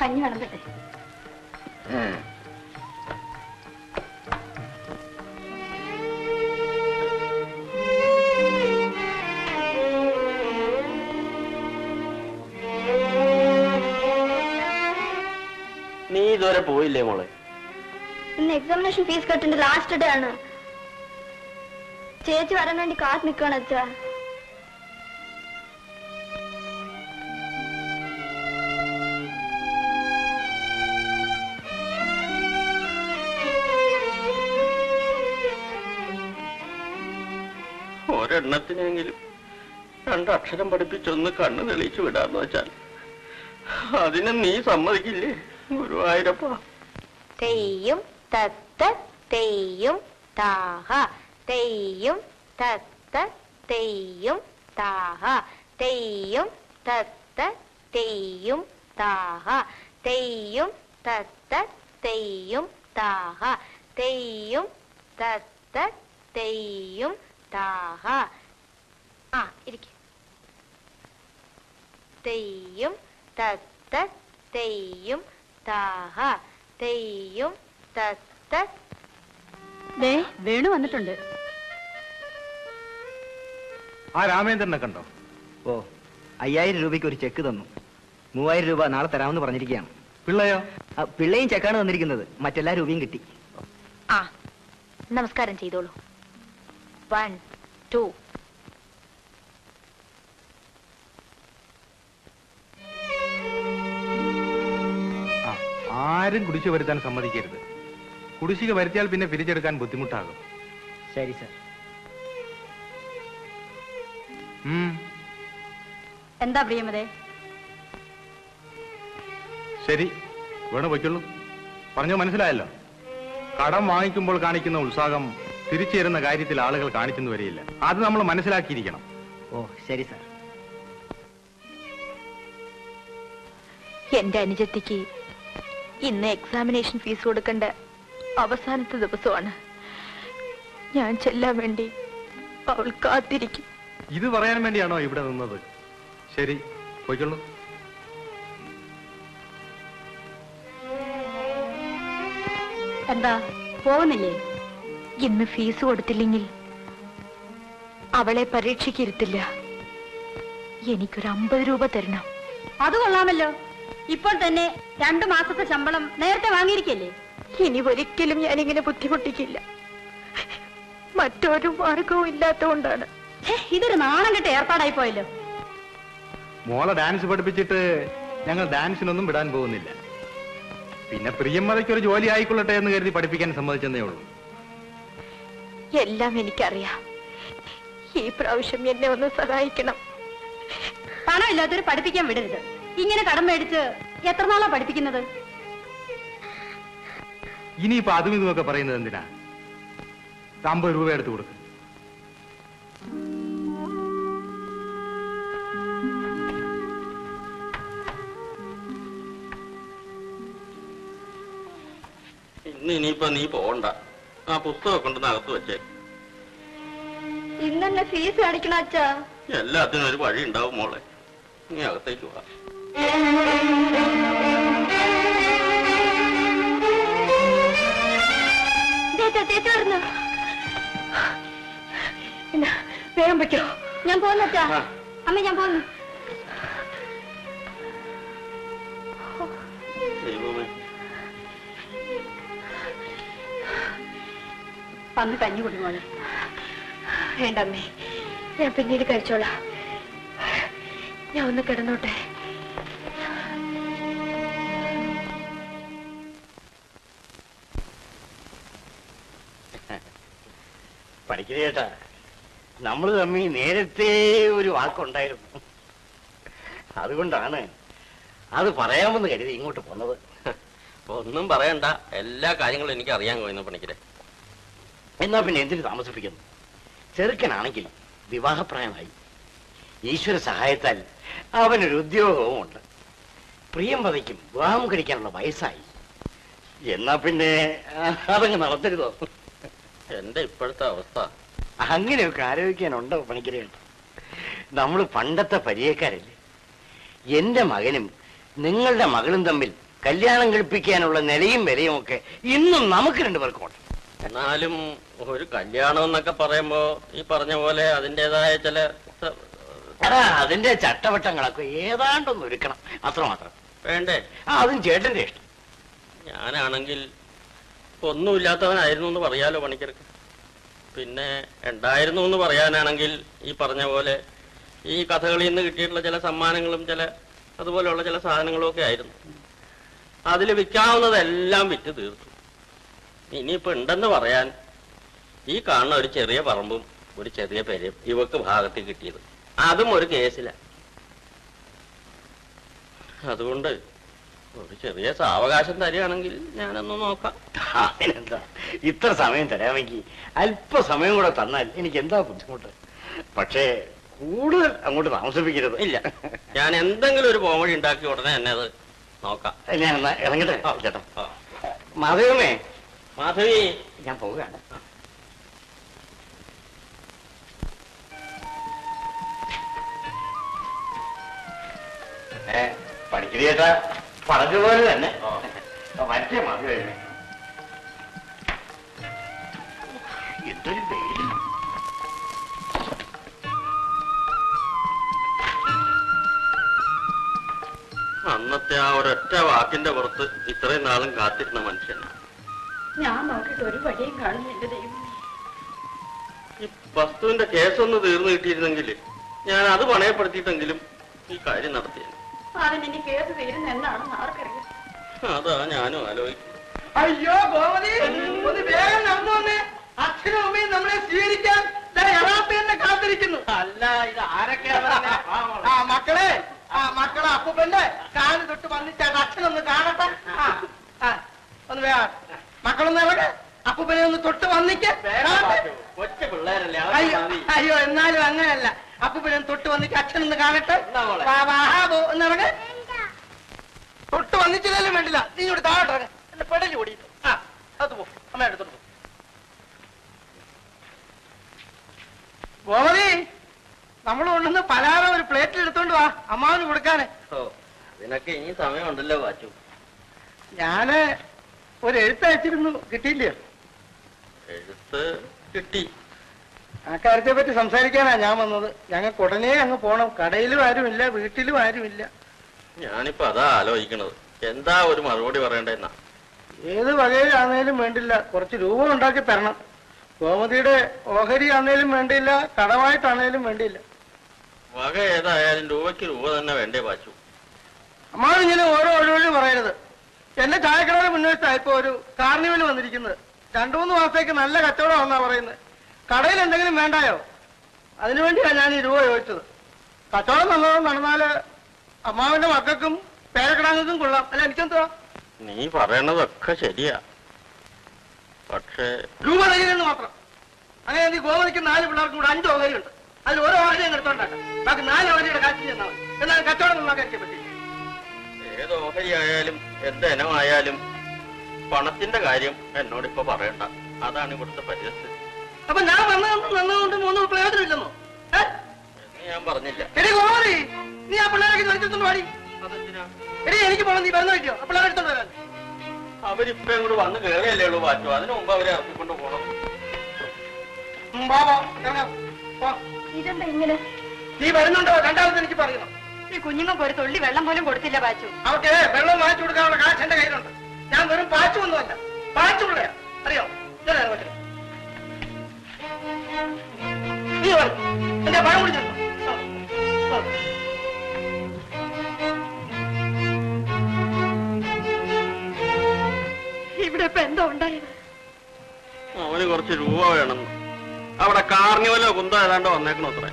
കഞ്ഞി വിളമ്പട്ടെ. നീ ഇതുവരെ പോയില്ലേ മോളെ? ഇന്ന് എക്സാമിനേഷൻ ഫീസ് കെട്ടിന്റെ ലാസ്റ്റ് ഡേ ആണ്. ചേച്ചി വരാൻ വേണ്ടി കാത്ത് നിൽക്കുകയാണ് അച്ഛാ. ഒരെണ്ണത്തിനെങ്കിലും രണ്ടക്ഷരം പഠിപ്പിച്ചൊന്ന് കണ്ണു തെളിയിച്ചു വിടാന്ന് വെച്ചാൽ അതിന് നീ സമ്മതിക്കില്ലേ ഗുരുവായൂരപ്പ? തെയ്യും തത്ത തെയ്യും താഹ തെയ്യും തത്ത തെയ്യും താഹ തെയ്യും തത്ത തെയ്യും താഹ തെയ്യും തത്ത തെയ്യും താഹ തെയ്യും തത്ത തെയ്യും താഹ. ആ ഇരിക്കും. തെയ്യും തത്ത തെയ്യും താഹ തെയ്യും തത്ത. വേണു വന്നിട്ടുണ്ട്. ആ രാമേന്ദ്രനെ കണ്ടോ? ഓ, 5000 രൂപയ്ക്ക് ഒരു ചെക്ക് തന്നു. 3000 രൂപ നാളെ തരാമെന്ന് പറഞ്ഞിരിക്കുകയാണ്. പിള്ളയോ? പിള്ളയും ചെക്കാണ് തന്നിരിക്കുന്നത്. മറ്റെല്ലാ രൂപയും കിട്ടി. ആ നമസ്കാരം ചെയ്തോളൂ. 1 2. ആരും കുടിശ്ശിക വരുത്താൻ സമ്മതിക്കരുത്. കുടിശ്ശിക വരുത്തിയാൽ പിന്നെ പിരിച്ചെടുക്കാൻ ബുദ്ധിമുട്ടാകും. ശരി സർ. എന്താ പ്രിയമതേ? ശരി, വേണു പൊയ്ക്കുള്ളൂ. പറഞ്ഞു മനസ്സിലായല്ലോ. കടം വാങ്ങിക്കുമ്പോൾ കാണിക്കുന്ന ഉത്സാഹം തിരിച്ചു തരുന്ന കാര്യത്തിൽ ആളുകൾ കാണിച്ചെന്ന് വരില്ല. അത് നമ്മൾ മനസ്സിലാക്കിയിരിക്കണം. ഓ ശരി സർ. എന്റെ അനുജത്തിക്ക് ഇന്ന് എക്സാമിനേഷൻ ഫീസ് കൊടുക്കേണ്ട അവസാനത്തെ ദിവസമാണ്. ഞാൻ ചെല്ലാൻ വേണ്ടി അവൾ കാത്തിരിക്കും. ഇത് പറയാൻ വേണ്ടിയാണോ ഇവിടെ നിന്നത്? ശരി, പോയിക്കൊള്ളൂ. എന്താ പോകുന്നില്ലേ? ഇന്ന് ഫീസ് കൊടുത്തില്ലെങ്കിൽ അവളെ പരീക്ഷയ്ക്കിരുത്തില്ല. എനിക്കൊരു 50 രൂപ തരണം. അത് കൊള്ളാമല്ലോ. ഇപ്പോൾ തന്നെ 2 മാസത്തെ ശമ്പളം നേരത്തെ വാങ്ങിയിരിക്കല്ലേ? ഇനി ഒരിക്കലും ഞാനിങ്ങനെ ബുദ്ധിമുട്ടിക്കില്ല. മറ്റൊരു മാർഗവും ഇല്ലാത്തതുകൊണ്ടാണ്. ഇതൊരു നാണം കെട്ട ഏർപ്പാടായി പോയല്ലോ. മോളെ ഡാൻസ് പഠിപ്പിച്ചിട്ട് ഞങ്ങൾ ഡാൻസിനൊന്നും വിടാൻ പോകുന്നില്ല. പിന്നെ പ്രിയമതയ്ക്കൊരു ജോലി ആയിക്കൊള്ളട്ടെ എന്ന് കരുതി പഠിപ്പിക്കാൻ സമ്മതിച്ചെന്നേ ഉള്ളൂ. എല്ലാം എനിക്കറിയാം. ഈ പ്രാവശ്യം എന്നെ ഒന്ന് സഹായിക്കണം. പണം ഇല്ലാത്തൊരു പഠിപ്പിക്കാൻ വിടരുത്. ഇങ്ങനെ കടം മേടിച്ച് എത്ര നാളാ പഠിപ്പിക്കുന്നത്? ഇനിയിപ്പോ അതും ഇതുമൊക്കെ പറയുന്നത് എന്തിനാ? 50 രൂപ എടുത്തു കൊടുക്കും. ഇനിയിപ്പോ നീ പോകണ്ട. ആ പുസ്തകം കൊണ്ടുവന്ന് അകത്ത് വെച്ചേ. ഇന്നെ ഫീസ് അടിക്കണ അച്ഛാ. എല്ലാത്തിനും ഒരു വഴി ഉണ്ടാവും മോളെ. നീ അകത്തേക്ക് പോവാ. വേഗം പറ്റോ? ഞാൻ പോന്നച്ചാ. അമ്മ ഞാൻ പോന്നു. വന്ന് കഞ്ഞി കുടിമോളെ. വേണ്ടമ്മേ, ഞാൻ പിന്നീട് കഴിച്ചോളാം. ഞാൻ ഒന്ന് കിടന്നോട്ടെ. പഠിക്കേട്ടാ, നമ്മൾ തമ്മിൽ നേരത്തെ ഒരു വാക്കുണ്ടായിരുന്നു. അതുകൊണ്ടാണ് അത് പറയാമെന്ന് കരുതി ഇങ്ങോട്ട് പോന്നത്. ഒന്നും പറയണ്ട, എല്ലാ കാര്യങ്ങളും എനിക്ക് അറിയാൻ കഴിയുന്ന പണിക്കരെ. എന്നാ പിന്നെ എന്തിനു താമസിപ്പിക്കുന്നു? ചെറുക്കനാണെങ്കിൽ വിവാഹപ്രായമായി. ഈശ്വര സഹായത്താൽ അവനൊരു ഉദ്യോഗവും ഉണ്ട്. പ്രിയംവദയ്ക്കും വിവാഹം കഴിക്കാനുള്ള വയസ്സായി. എന്നാ പിന്നെ അതങ്ങ് നടത്തരുതോ? എന്റെ ഇപ്പോഴത്തെ അവസ്ഥ അങ്ങനെയൊക്കെ ആലോചിക്കാനുണ്ടോ പണിക്കരേട്ടാ? നമ്മൾ പണ്ടത്തെ പരിചയക്കാരല്ലേ? എന്റെ മകനും നിങ്ങളുടെ മകളും തമ്മിൽ കല്യാണം കഴിപ്പിക്കാനുള്ള നിലയും വിലയും ഒക്കെ ഇന്നും നമുക്ക് രണ്ടുപേർക്കും ഉണ്ട്. എന്നാലും ഒരു കല്യാണം എന്നൊക്കെ പറയുമ്പോ ഈ പറഞ്ഞ പോലെ അതിൻ്റെതായ ചില അതിന്റെ ചട്ടവട്ടങ്ങളൊക്കെ ഏതാണ്ടൊന്ന് ഒരുക്കണം, അത്രമാത്രം. വേണ്ടേ? അതും ചേട്ടന്റെ ഇഷ്ടം. ഞാനാണെങ്കിൽ ഒന്നുമില്ലാത്തവനായിരുന്നു എന്ന് പറയാലോ പണിക്കർക്ക്. പിന്നെ ഉണ്ടായിരുന്നു എന്ന് പറയാനാണെങ്കിൽ ഈ പറഞ്ഞ പോലെ ഈ കഥകളിൽ നിന്ന് കിട്ടിയിട്ടുള്ള ചില സമ്മാനങ്ങളും ചില അതുപോലെയുള്ള ചില സാധനങ്ങളും ഒക്കെ ആയിരുന്നു. അതിൽ വിൽക്കാവുന്നതെല്ലാം വിറ്റ് തീർത്തു. ഇനിയിപ്പോ ഉണ്ടെന്ന് പറയാൻ ഈ കാണുന്ന ഒരു ചെറിയ പറമ്പും ഒരു ചെറിയ പെരയും ഇവക്ക് ഭാഗത്ത് കിട്ടിയത്, അതും ഒരു കേസില. അതുകൊണ്ട് ഒരു ചെറിയ സാവകാശം തരികയാണെങ്കിൽ ഞാനൊന്ന് നോക്കാം. അതിനെന്താ, ഇത്ര സമയം തരാമെങ്കിൽ അല്പസമയം കൂടെ തന്നാൽ എനിക്ക് എന്താ ബുദ്ധിമുട്ട്. പക്ഷേ കൂടുതൽ അങ്ങോട്ട് താമസിപ്പിക്കരുത്. ഇല്ല, ഞാൻ എന്തെങ്കിലും ഒരു കോമഡി ഉണ്ടാക്കി ഉടനെ തന്നെ അത് നോക്കാം. ഞാൻ എന്നാ ഇറങ്ങട്ടെ ചേട്ടാ. മാധവമേ, മാധവി, ഞാൻ പോവുകയാണ്. പഠിക്കുന്ന ചേട്ടാ പറഞ്ഞതുപോലെ തന്നെ മറ്റേ മാധവമേ, എന്തൊരു വെയിൽ. അന്നത്തെ ആ ഒരൊറ്റ വാക്കിന്റെ പുറത്ത് ഇത്രയും നാളും കാത്തിരുന്ന മനുഷ്യൻ ഞാൻ നോക്കിയിട്ട് ഒരു വഴിയും കാണുന്നില്ല ദൈവമേ. ഈ വസ്തുവിന്റെ കേസൊന്ന് തീർന്നു കിട്ടിയിരുന്നെങ്കിൽ ഞാൻ അത് പണയപ്പെടുത്തിയിട്ടെങ്കിലും ഈ കാര്യം നടത്തിയത്. അതിനി കേസ് തീരുന്ന എന്നാണെന്ന് ആർക്കറിയാം. അതാ ഞാനും ആലോചിക്കും. അയ്യോ ഗോമതി, ഒന്ന് വേഗം നടന്നു വന്നേ. അച്ഛനും അമ്മയും നമ്മളെ സ്വീകരിക്കാൻ എന്നെ കാത്തിരിക്കുന്നു. അല്ല, ഇത് ആരൊക്കെയാ? മക്കളെ അപ്പൂപ്പന്റെ കാല് തൊട്ട് വന്നിട്ടാണ് അച്ഛനൊന്ന് കാണട്ടെ. ഒന്ന് വേഗം മക്കളൊന്ന് ഇറങ്ങ്, അപ്പൂപ്പനെ ഒന്ന് തൊട്ട് വന്നിട്ട്. കൊച്ചു പിള്ളേരല്ലേ, അയ്യോ എന്നാലും അങ്ങനെയല്ല, അപ്പൂപ്പനെ തൊട്ട് വന്നിട്ട് അച്ഛനൊന്ന് കാണട്ടെ. ഒന്നിറങ്ങ്, തൊട്ട് വന്നിട്ടില്ലാലും വേണ്ടില്ല. നീ ഇവിടെ താഴോട്ട് എന്റെ പെടലി ഓടിയിട്ട് അത് പോ, അമ്മ എടുത്തോട്ട് പോ. ഗോമതി, നമ്മൾ കൊണ്ടുവന്ന് പലഹാരം ഒരു പ്ലേറ്റിൽ എടുത്തോണ്ട് വാ, അമ്മാവിന് കൊടുക്കാന്. ഓ, അതിനൊക്കെ ഇനി സമയമുണ്ടല്ലോ വാച്ചു. ഞാന് ഒരു എഴുത്തയച്ചിരുന്നു, കിട്ടിയില്ലയോ? എഴുത്ത് കിട്ടി. ആ കാര്യത്തെ പറ്റി സംസാരിക്കാനാ ഞാൻ വന്നത്. ഞങ്ങൾക്ക് ഉടനെ അങ്ങ് പോണം. കടയിലും ആരുമില്ല, വീട്ടിലും ആരുമില്ല. ഞാനിപ്പോ അതാ ആലോചിക്കണത്, എന്താ ഒരു മറുപടി പറയണ്ടെന്നാ. ഏത് വകയിലാണേലും വേണ്ടില്ല, കുറച്ച് രൂപ ഉണ്ടാക്കി തരണം. ഗോമതിയുടെ ഓഹരി ആണേലും വേണ്ടിയില്ല, കടമായിട്ടാണേലും വേണ്ടിയില്ല. വക ഏതായാലും രൂപയ്ക്ക് രൂപ തന്നെ വേണ്ടേ വാച്ചു. അമ്മാവ് ഇങ്ങനെ ഓരോ ഒഴിവഴി പറയരുത്. എന്റെ ചായക്കടയുടെ മുന്നേറ്റമായിപ്പോ ഒരു കാർണിവൽ വന്നിരിക്കുന്നത്. 2-3 മാസത്തേക്ക് നല്ല കച്ചവടമാണെന്നാ പറയുന്നത്. കടയിൽ എന്തെങ്കിലും വേണ്ടായോ? അതിനുവേണ്ടിയാണ് ഞാൻ ഈ രൂപ ചോദിച്ചത്. കച്ചവടം നല്ലോണം നടന്നാല് അമ്മാവിന്റെ മക്കൾക്കും പേരക്കിടാങ്ങൾക്കും കൊള്ളാം. അല്ല എനിക്കെന്താ? നീ പറയണതൊക്കെ ശരിയാ, പക്ഷേ രൂപ തരികയെന്ന് മാത്രം. അങ്ങനെ നീ ഗോമതിക്ക് 4 പിള്ളേർക്കും കൂടെ 5 ഓഹരിയുണ്ട്. അതിൽ ഓരോ ഓഹരിയും എടുത്തോണ്ടാക്കാം. ബാക്കി 4 ഓഹരിയുടെ കാശ് ചെന്നാൽ മതി. എന്നാൽ കച്ചവടം നന്നാക്കാൻ പറ്റില്ല. ഏത് ഓഹരി ആയാലും എന്ത് ഇനമായാലും പണത്തിന്റെ കാര്യം എന്നോടിപ്പോ പറയണ്ട. അതാണ് ഇവിടുത്തെ പരിസ്ഥിതി. അപ്പൊ ഞാൻ വന്നതുകൊണ്ട് 3 പ്രയോജനമില്ലെന്നോ? എന്ന് ഞാൻ പറഞ്ഞില്ല. എടി ഗോമതി, നീ ആ പിള്ളേരൊക്കെ ചോദിച്ചെടുത്തോണ്ട് പാടി. അതെന്തിനാ? എടി എനിക്ക് പോണം, നീ വരുന്ന പറ്റിയോ? ആ പിള്ളേരെ എടുത്തോണ്ട് വരാൻ. അവരിപ്പോ ഇങ്ങോട്ട് വന്ന് കയറിയല്ലേ ഉള്ളൂ വാച്ചു. അതിനു മുമ്പ് അവരെ ഇറക്കിക്കൊണ്ട് പോകണം. ഇതെന്താ ഇങ്ങനെ? നീ വരുന്നുണ്ടോ? രണ്ടാമത് എനിക്ക് പറയണം. ഈ കുഞ്ഞുങ്ങൾക്ക് ഒരു തുള്ളി വെള്ളം പോലും കൊടുത്തില്ല ബാച്ചു. അവർക്ക് വെള്ളം വാങ്ങിച്ചു കൊടുക്കാനുള്ള കാശ് എന്റെ കയ്യിലുണ്ട്. ഞാൻ വെറും പാച്ചു ഒന്നുമല്ല, പാച്ചുള്ളയാ. അറിയോ? നീ എന്റെ പഴം കുടിച്ചു. ഇവിടെ ഇപ്പൊ എന്താ ഉണ്ടായത്? അവന് കുറച്ച് രൂപ വേണം. അവിടെ കാർണിവലോ കുന്തോ ഏതാണ്ടോ വന്നേക്കണോ അത്രേ.